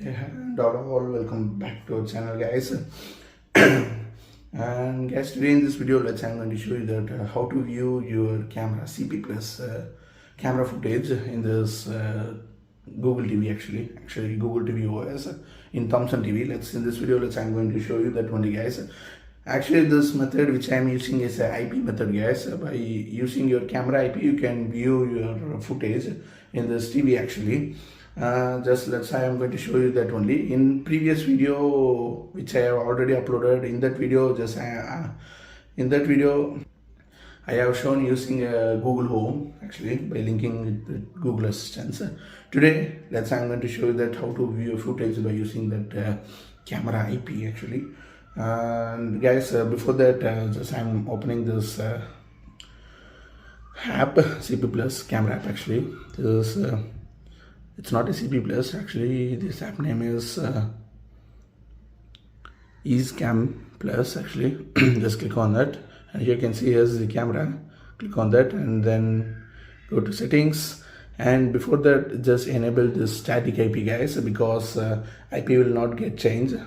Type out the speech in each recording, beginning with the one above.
Yeah, and all welcome back to our channel, guys. And guys, today in this video, I'm going to show you that how to view your camera CP plus camera footage in this Google TV actually Google TV OS in Thomson TV. In this video, I'm going to show you that only, guys. Actually, this method which I'm using is a IP method, guys. By using your camera IP, you can view your footage in this TV actually. Just let's say I'm going to show you that only. In previous video which I have already uploaded, in that video I have shown using Google Home actually by linking with Google Assistant. Today I'm going to show you that how to view footage by using that camera IP actually. And guys, before that, just I'm opening this app, CP Plus camera app actually. This it's not a CP Plus actually. This app name is EaseCam Plus actually. Just click on that, and here you can see here's the camera. Click on that, and then go to settings. And before that, just enable this static IP, guys, because IP will not get changed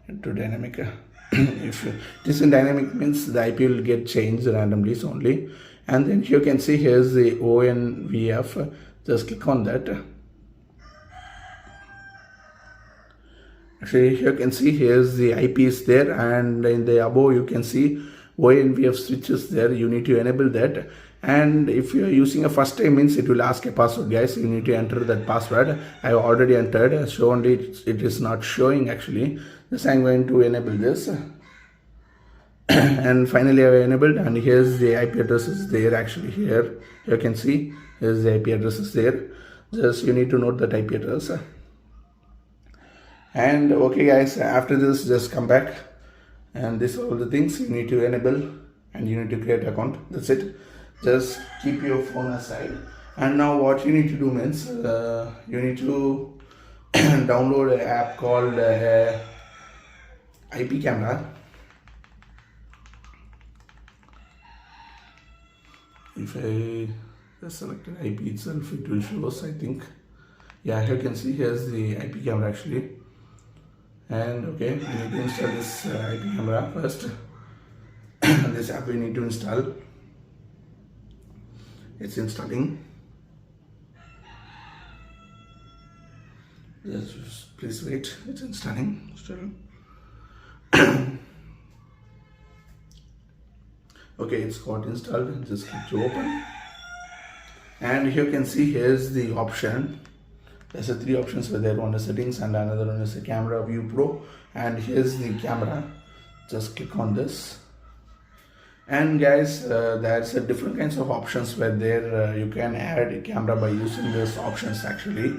to dynamic. If this in dynamic means the IP will get changed randomly only. And then here you can see here's the ONVF. Just click on that. Actually, here you can see here's the IP is there, and in the above you can see ONVF switches there. You need to enable that. And if you are using a first time means it will ask a password, guys. You need to enter that password. I have already entered, so only it is not showing actually. This I'm going to enable this. And finally I have enabled, and here's the IP address is there actually. Here you can see here's the IP address is there. Just you need to note that IP address. And okay, guys, after this just come back, and this all the things you need to enable, and you need to create account. That's it. Just keep your phone aside, and now what you need to do means you need to download an app called IP camera. If I just select an IP itself, it will show us, I think. Yeah, here you can see here's the IP camera actually. And okay, we need to install this IP camera first. This app we need to install. It's installing. Just please wait. It's installing still. Okay, it's got installed. Just click to open. And here you can see here's the option. There's a three options where there. One is settings, and another one is a camera view pro. And here's the camera. Just click on this. And guys, there's a different kinds of options where there you can add a camera by using these options actually.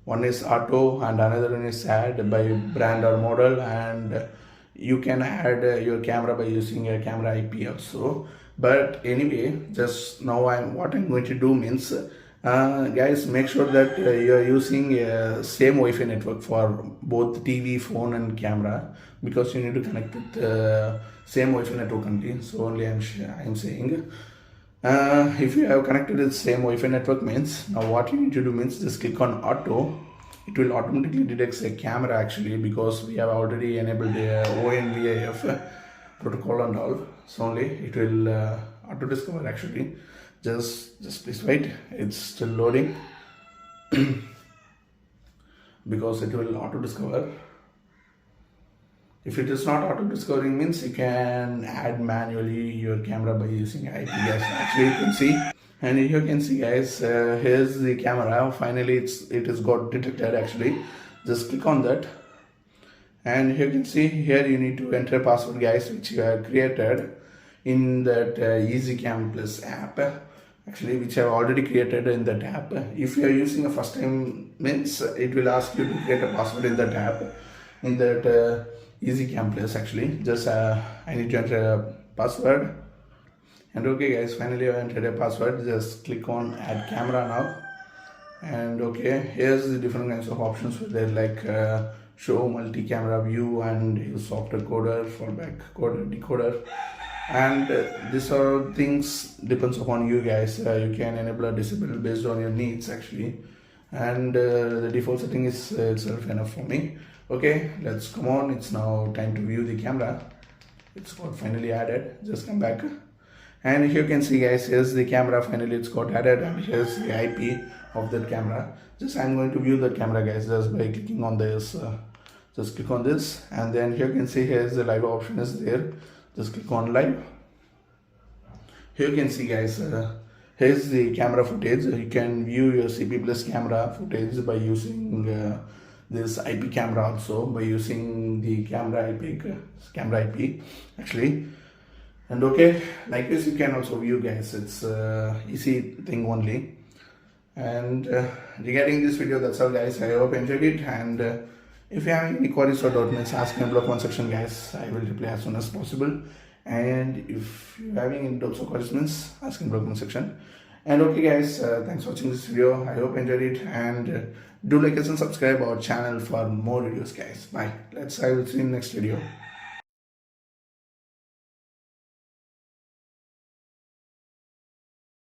One is auto, and another one is add by brand or model, and you can add your camera by using a camera IP also. But anyway, just now what I'm going to do means guys, make sure that you are using same Wi-Fi network for both TV, phone and camera, because you need to connect with same Wi-Fi network only. So only I'm saying if you have connected with same Wi-Fi network means, now what you need to do means just click on auto. It will automatically detect a camera actually, because we have already enabled the ONVF protocol and all. So only it will auto discover actually. Just please wait, it's still loading. Because it will auto discover. If it is not auto discovering means you can add manually your camera by using IP, guys. Actually you can see, and here you can see, guys, here's the camera. Finally it has got detected actually. Just click on that, and here you can see here you need to enter a password, guys, which you have created in that EaseCam Plus app actually, which I have already created in that app. If you are using a first time means it will ask you to create a password in that app, in that EaseCam Plus actually. Just I need to enter a password, and okay, guys, finally I entered a password. Just click on add camera now, and okay, here's the different kinds of options there, like show multi-camera view, and use software coder, fallback coder, decoder. And these are things depends upon you, guys. You can enable or disable based on your needs actually. and the default setting is itself enough for me. Okay, let's come on. It's now time to view the camera. It's got finally added. Just come back, and here you can see, guys, here's the camera. Finally it's got added, and here's the IP of that camera. Just I'm going to view that camera, guys, just by clicking on this. Just click on this, and then here you can see here's the live option is there. Just click on live. Here you can see, guys, here's the camera footage. You can view your CP Plus camera footage by using this IP camera, also by using the camera IP actually. And okay, like this you can also view, guys. It's easy thing only. And regarding this video, that's all, guys. I hope you enjoyed it, and if you have any queries or doubts, ask me in the block comment section, guys. I will reply as soon as possible. And if you're having any doubts or queries, ask in the block comment section. And okay, guys, thanks for watching this video. I hope you enjoyed it, and do like us and subscribe our channel for more videos, guys. Bye. I will see you in the next video.